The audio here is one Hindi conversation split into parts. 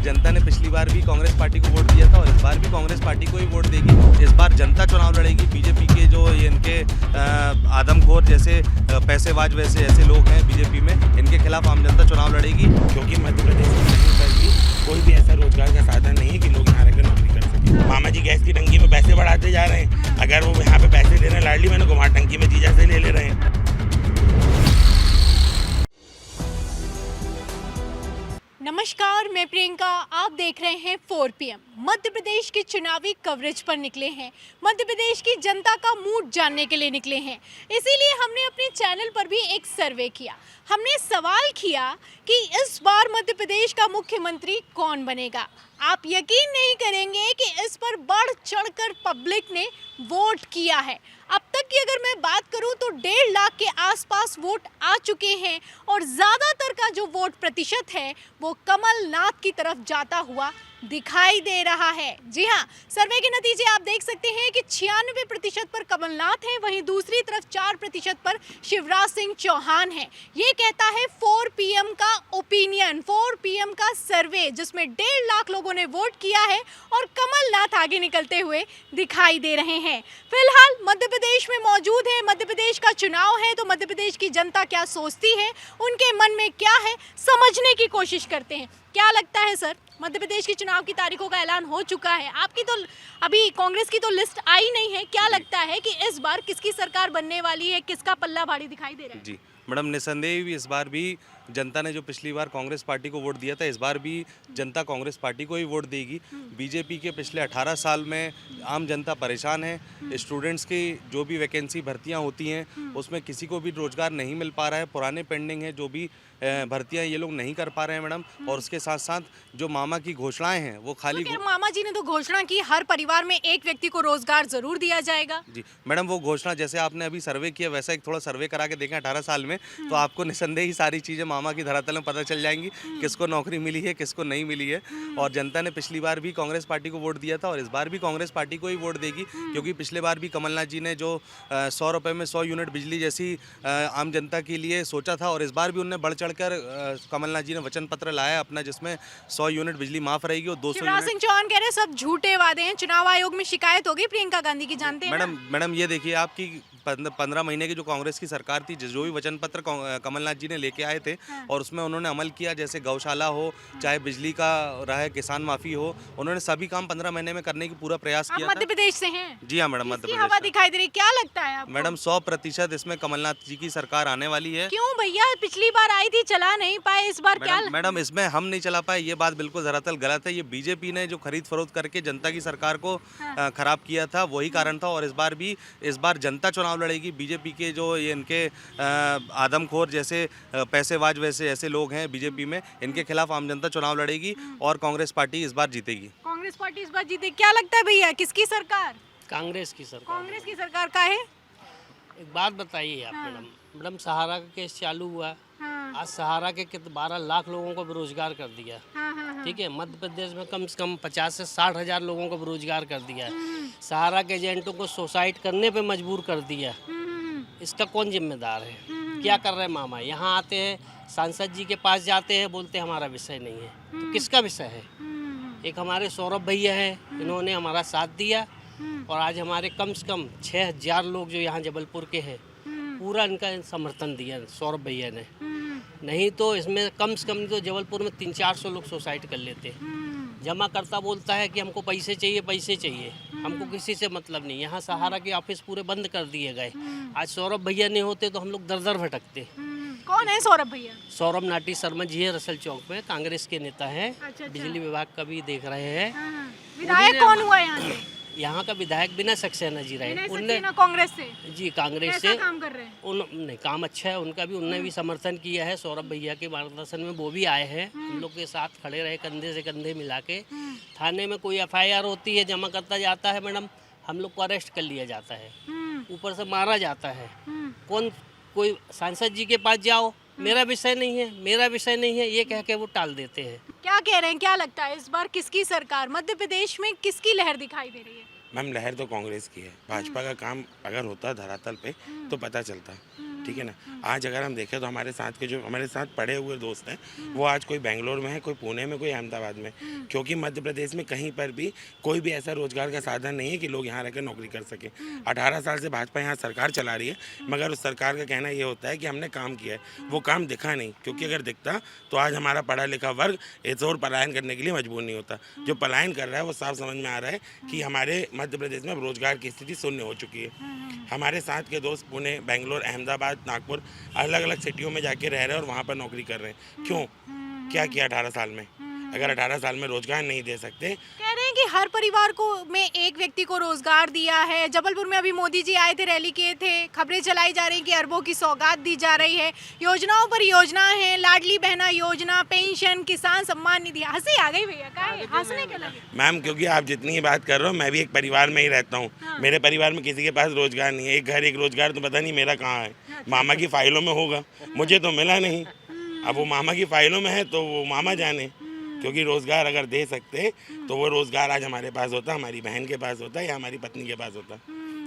और जनता ने पिछली बार भी कांग्रेस पार्टी को वोट दिया था और इस बार भी कांग्रेस पार्टी को ही वोट देगी। इस बार जनता चुनाव लड़ेगी। बीजेपी के जो ये इनके आदमखोर जैसे पैसेबाज वैसे ऐसे लोग हैं बीजेपी में, इनके खिलाफ आम जनता चुनाव लड़ेगी। क्योंकि मध्य प्रदेश में कहीं पर भी कोई भी ऐसा रोजगार का साधन नहीं है कि लोग यहाँ रहकर नौकरी कर सकें। मामा जी गैस की टंकी में पैसे बढ़ाते जा रहे हैं, अगर वो यहाँ पे पैसे दे रहे हैं लाडली बहनों को, वहाँ टंकी में जीजा से ले रहे हैं। नमस्कार, मैं प्रियंका, आप देख रहे हैं 4 PM। मध्य प्रदेश की चुनावी कवरेज पर निकले हैं, मध्य प्रदेश की जनता का मूड जानने के लिए निकले हैं। इसीलिए हमने अपने चैनल पर भी एक सर्वे किया। हमने सवाल किया कि इस बार मध्य प्रदेश का मुख्यमंत्री कौन बनेगा। आप यकीन नहीं करेंगे कि इस पर बढ़ चढ़कर पब्लिक ने वोट किया है। अब तक की अगर मैं बात करूं तो 1.5 लाख के आसपास वोट आ चुके हैं और ज़्यादातर का जो वोट प्रतिशत है वो कमलनाथ की तरफ जाता हुआ दिखाई दे रहा है। जी हाँ, सर्वे के नतीजे आप देख सकते हैं कि 96% पर कमलनाथ हैं, वहीं दूसरी तरफ 4% पर शिवराज सिंह चौहान हैं। ये कहता है 4 PM का ओपिनियन, 4 PM का सर्वे, जिसमें 1.5 लाख लोगों ने वोट किया है और कमलनाथ आगे निकलते हुए दिखाई दे रहे हैं। फिलहाल मध्य प्रदेश में मौजूद है, मध्य प्रदेश का चुनाव है, तो मध्य प्रदेश की जनता क्या सोचती है, उनके मन में क्या है, समझने की कोशिश करते हैं। क्या लगता है सर, मध्य प्रदेश की चुनाव की तारीखों का ऐलान हो चुका है, आपकी तो अभी कांग्रेस की तो लिस्ट आई नहीं है, क्या लगता है कि इस बार किसकी सरकार बनने वाली है, किसका पल्ला भारी दिखाई दे रहा है? जी मैडम, निसंदेह भी इस बार भी जनता ने जो पिछली बार कांग्रेस पार्टी को वोट दिया था, इस बार भी जनता कांग्रेस पार्टी को ही वोट देगी। बीजेपी के पिछले 18 साल में आम जनता परेशान है। स्टूडेंट्स की जो भी वैकेंसी भर्तियां होती हैं उसमें किसी को भी रोजगार नहीं मिल पा रहा है। पुराने पेंडिंग है जो भी भर्तियां ये लोग नहीं कर पा रहे हैं मैडम। और उसके साथ साथ जो मामा की घोषणाएं हैं वो खाली मामा जी ने तो घोषणा की हर परिवार में एक व्यक्ति को रोजगार जरूर दिया जाएगा। जी मैडम, वो घोषणा जैसे आपने अभी सर्वे किया वैसा एक थोड़ा सर्वे करा के देखें 18 साल में, तो आपको निसंदेह ही सारी चीज़ें मामा की धरातल में पता चल जाएंगी, किसको नौकरी मिली है किसको नहीं मिली है। और जनता ने पिछली बार भी कांग्रेस पार्टी को वोट दिया था और इस बार भी कांग्रेस पार्टी को ही वोट देगी, क्योंकि पिछले बार भी कमलनाथ जी ने जो 100 रुपये में 100 यूनिट बिजली जैसी आम जनता के लिए सोचा था, और इस बार भी उनने बढ़ चढ़ कर कमलनाथ जी ने वचन पत्र लाया अपना, जिसमें 100 यूनिट बिजली माफ रहेगी और 200 शिवराज सिंह चौहान कह रहे हैं सब झूठे वादे हैं। चुनाव आयोग में शिकायत होगी प्रियंका गांधी की, जानते हैं मैडम ये देखिए, आपकी 15 महीने की जो कांग्रेस की सरकार थी, जो भी वचन पत्र कमलनाथ जी ने लेके आए थे और उसमें उन्होंने अमल किया, जैसे गौशाला हो, चाहे बिजली का रहे, किसान माफी हो, उन्होंने सभी काम 15 महीने में करने की पूरा प्रयास किया। मध्य प्रदेश से हैं? जी हाँ मैडम, मध्य प्रदेश हवा दिखाई दे रही, क्या लगता है आपको? मैडम 100% इसमें कमलनाथ जी की सरकार आने वाली है। क्यों भैया, पिछली बार आई थी चला नहीं पाए, इस बार क्या? मैडम इसमें हम नहीं चला पाए, ये बात बिल्कुल धरातल गलत है। ये बीजेपी ने जो खरीद फरोख्त करके जनता की सरकार को खराब किया था, वही कारण था। और इस बार जनता चुनाव लड़ेगी। बीजेपी के जो ये इनके आदमखोर जैसे पैसेबाज वैसे ऐसे लोग हैं बीजेपी में, इनके खिलाफ आम जनता चुनाव लड़ेगी और कांग्रेस पार्टी इस बार जीतेगी। कांग्रेस पार्टी इस बार जीतेगी, क्या लगता है भैया, किसकी सरकार? कांग्रेस की सरकार। कांग्रेस की सरकार का है। एक बात बताइए आप मैडम, सहारा का केस चालू हुआ। आज सहारा के 12 लाख लोगों को बेरोजगार कर दिया। ठीक है, मध्य प्रदेश में कम से कम 50 से 60 हज़ार लोगों को बेरोजगार कर दिया। सहारा के एजेंटों को सुसाइड करने पे मजबूर कर दिया। इसका कौन जिम्मेदार है? क्या कर रहे हैं मामा? यहाँ आते हैं, सांसद जी के पास जाते हैं, बोलते हैं हमारा विषय नहीं है। तो किसका विषय है? एक हमारे सौरभ भैया है, इन्होंने हमारा साथ दिया और आज हमारे कम से कम 6000 लोग जो यहाँ जबलपुर के हैं, पूरा इनका समर्थन दिया सौरभ भैया ने। नहीं तो इसमें कम से कम तो जबलपुर में 300-400 लोग सुसाइड कर लेते। जमा करता बोलता है कि हमको पैसे चाहिए, हमको किसी से मतलब नहीं। यहाँ सहारा के ऑफिस पूरे बंद कर दिए गए। आज सौरभ भैया नहीं होते तो हम लोग दर भटकते। कौन है सौरभ भैया? सौरभ नाटी शर्मा जी है, रसल चौक में, कांग्रेस के नेता हैं। अच्छा। बिजली विभाग का भी देख रहे हैं। विधायक कौन हुआ यहाँ से? यहाँ का विधायक बिना सक्सेना जी रहे। उनने कांग्रेस से? जी, कांग्रेस से काम कर रहे हैं। नहीं, काम अच्छा है उनका भी, उनने भी समर्थन किया है सौरभ भैया के मार्गदर्शन में। वो भी आए हैं, हम लोग के साथ खड़े रहे, कंधे से कंधे मिला के। थाने में कोई FIR होती है, जमा करता जाता है मैडम, हम लोग को अरेस्ट कर लिया जाता है, ऊपर से मारा जाता है। कोई सांसद जी के पास जाओ, मेरा विषय नहीं है, ये कह के वो टाल देते हैं। क्या कह रहे हैं, क्या लगता है इस बार किसकी सरकार, मध्य प्रदेश में किसकी लहर दिखाई दे रही है? मैम लहर तो कांग्रेस की है। भाजपा का काम अगर होता धरातल पे तो पता चलता। ठीक है ना। आज अगर हम देखें तो हमारे साथ के जो हमारे साथ पढ़े हुए दोस्त हैं वो आज कोई बेंगलोर में है, कोई पुणे में, कोई अहमदाबाद में, क्योंकि मध्य प्रदेश में कहीं पर भी कोई भी ऐसा रोजगार का साधन नहीं है कि लोग यहाँ रहकर नौकरी कर सकें। 18 साल से भाजपा यहाँ सरकार चला रही है, मगर उस सरकार का कहना ये होता है कि हमने काम किया है, वो काम दिखा नहीं, क्योंकि अगर दिखता तो आज हमारा पढ़ा लिखा वर्ग इस और पलायन करने के लिए मजबूर नहीं होता। जो पलायन कर रहा है वो साफ समझ में आ रहा है कि हमारे मध्य प्रदेश में अब रोजगार की स्थिति शून्य हो चुकी है। हमारे साथ के दोस्त पुणे, बेंगलोर, अहमदाबाद, नागपुर, अलग अलग सिटियों में जाके रह रहे हैं और वहाँ पर नौकरी कर रहे हैं। क्यों? क्या किया 18 साल में? अगर 18 साल में रोजगार नहीं दे सकते। कह रहे हैं कि हर परिवार को में एक व्यक्ति को रोजगार दिया है। जबलपुर में अभी मोदी जी आए थे, रैली किए थे, खबरें चलाई जा रही कि अरबों की सौगात दी जा रही है, योजनाओं पर योजना है, लाडली बहना योजना, पेंशन, किसान सम्मान निधि। हंसी आ गई भैया, का हंसने के लगे? मैम, क्योंकि आप जितनी ही बात कर रहे हो, मैं भी एक परिवार में ही रहता हूँ। मेरे परिवार में किसी के पास रोजगार नहीं है। एक घर एक रोजगार तो पता नहीं मेरा कहाँ है। मामा की फाइलों में होगा, मुझे तो मिला नहीं। अब वो मामा की फाइलों में है तो वो मामा जाने, क्योंकि रोज़गार अगर दे सकते तो वो रोज़गार आज हमारे पास होता, हमारी बहन के पास होता या हमारी पत्नी के पास होता।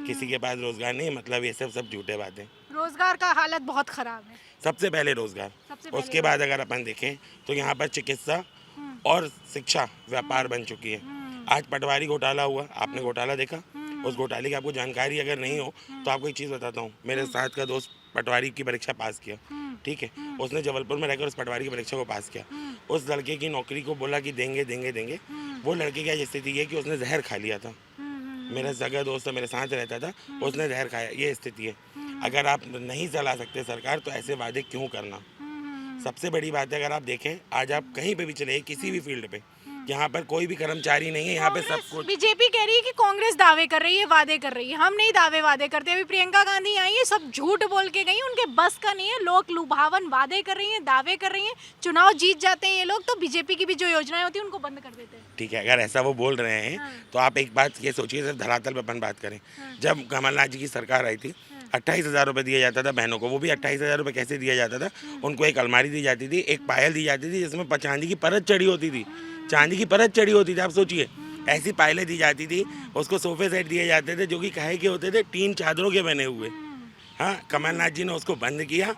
किसी के पास रोज़गार नहीं, मतलब ये सब झूठे बातें। रोजगार का हालत बहुत खराब है। सबसे पहले रोज़गार, उसके बाद अगर अपन देखें तो यहाँ पर चिकित्सा और शिक्षा व्यापार बन चुकी है। आज पटवारी घोटाला हुआ, आपने घोटाला देखा? उस घोटाले की आपको जानकारी अगर नहीं हो तो आपको एक चीज़ बताता हूँ। मेरे साथ का दोस्त पटवारी की परीक्षा पास किया, ठीक है, उसने जबलपुर में रहकर उस पटवारी की परीक्षा को पास किया। उस लड़के की नौकरी को बोला कि देंगे देंगे देंगे। वो लड़के की आज स्थिति है कि उसने जहर खा लिया था। मेरा सगा दोस्त मेरे साथ रहता था, उसने जहर खाया। ये स्थिति है। अगर आप नहीं चला सकते सरकार तो ऐसे वादे क्यों करना? सबसे बड़ी बात है, अगर आप देखें आज आप कहीं पे भी चले, किसी भी फील्ड पे, यहाँ पर कोई भी कर्मचारी नहीं है। यहाँ पे सब कुछ बीजेपी कह रही है कि कांग्रेस दावे कर रही है, वादे कर रही है। हम नहीं दावे वादे करते। अभी प्रियंका गांधी आई है, सब झूठ बोल के गई, उनके बस का नहीं है। लोग लुभावन वादे कर रही हैं, दावे कर रही हैं, चुनाव जीत जाते हैं ये लोग, तो बीजेपी की भी जो योजनाएं होती हैं उनको बंद कर देते हैं। ठीक है, अगर ऐसा वो बोल रहे हैं तो आप एक बात ये सोचिए, सिर्फ धरातल पर अपन बात करें। जब कमलनाथ जी की सरकार आई थी, 28,000 रुपये दिया जाता था बहनों को। वो भी 28,000 रुपये कैसे दिया जाता था? उनको एक अलमारी दी जाती थी, एक पायल दी जाती थी जिसमें चांदी की परत चढ़ी होती थी। चांदी की परत चढ़ी होती थी, आप सोचिए। ऐसी पायलें दी जाती थी, उसको सोफे सेट दिए जाते थे जो कि काहे के होते थे, 3 चादरों के बने हुए। हाँ, कमलनाथ जी ने उसको बंद किया।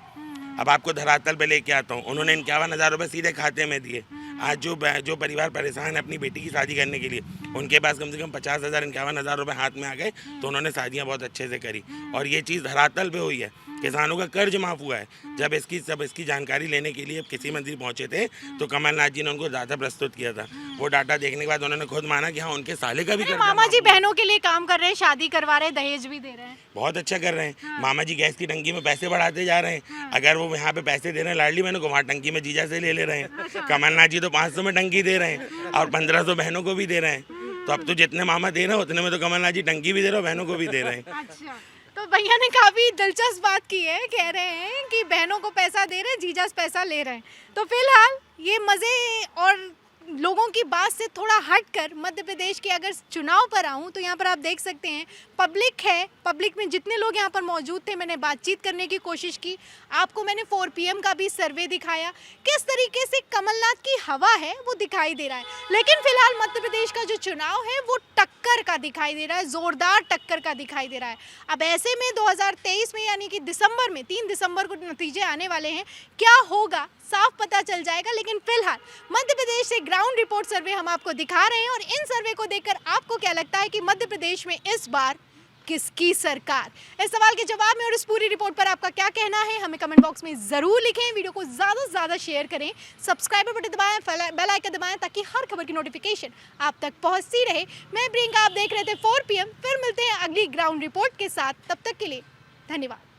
अब आपको धरातल पे लेके आता हूँ। उन्होंने 51,000 रुपये सीधे खाते में दिए। आज जो परिवार परेशान है अपनी बेटी की शादी करने के लिए, उनके पास कम से कम 50,000 51,000 रुपये हाथ में आ गए, तो उन्होंने शादियाँ बहुत अच्छे से करी। और ये चीज़ धरातल पे हुई है। किसानों का कर्ज माफ़ हुआ है। जब इसकी जानकारी लेने के लिए कृषि मंत्री पहुंचे थे तो कमलनाथ जी ने उनको डाटा प्रस्तुत किया था। वो डाटा देखने के बाद उन्होंने खुद माना कि हाँ, उनके साले का भी कर्ज। मामा जी बहनों के लिए काम कर रहे हैं, शादी करवा रहे हैं, दहेज भी दे रहे हैं। बहुत अच्छा कर रहे हैं। मामा जी गैस की टंकी में पैसे बढ़ाते जा रहे हैं। अगर वो यहाँ पे पैसे दे रहे हैं लाडली बहनों को, वहाँ टंकी में जीजा से ले रहे हैं। कमलनाथ जी तो 500 में टंकी दे रहे हैं और 1500 बहनों को भी दे रहे हैं। तो अब तो जितने मामा दे रहे हैं उतने में तो कमलनाथ जी टंकी भी दे रहे हैं, बहनों को भी दे रहे हैं। अच्छा, तो भैया ने काफी दिलचस्प बात की है। कह रहे हैं कि बहनों को पैसा दे रहे हैं, जीजा से पैसा ले रहे हैं। तो फिलहाल ये मजे और लोगों की बात से थोड़ा हटकर मध्य प्रदेश के अगर चुनाव पर आऊं तो यहाँ पर आप देख सकते हैं पब्लिक है। पब्लिक में जितने लोग यहाँ पर मौजूद थे, मैंने बातचीत करने की कोशिश की। आपको मैंने 4 PM का भी सर्वे दिखाया, किस तरीके से कमलनाथ की हवा है वो दिखाई दे रहा है। लेकिन फिलहाल मध्य प्रदेश का जो चुनाव है वो टक्कर का दिखाई दे रहा है, जोरदार टक्कर का दिखाई दे रहा है। अब ऐसे में 2023 में यानी कि दिसंबर में 3 दिसंबर को नतीजे आने वाले हैं। क्या होगा साफ पता चल जाएगा। लेकिन फिलहाल मध्य प्रदेश से ग्राउंड रिपोर्ट सर्वे हम आपको दिखा रहे हैं और इन सर्वे को देखकर आपको क्या लगता है कि मध्य प्रदेश में इस बार किसकी सरकार? इस सवाल के जवाब में और इस पूरी रिपोर्ट पर आपका क्या कहना है हमें कमेंट बॉक्स में ज़रूर लिखें। वीडियो को ज़्यादा से ज़्यादा शेयर करें, सब्सक्राइबर बटन दबाएं, बेल आइकन दबाएं ताकि हर खबर की नोटिफिकेशन आप तक पहुंचती रहे। मैं प्रियंका, आप देख रहे थे 4 PM। फिर मिलते हैं अगली ग्राउंड रिपोर्ट के साथ। तब तक के लिए धन्यवाद।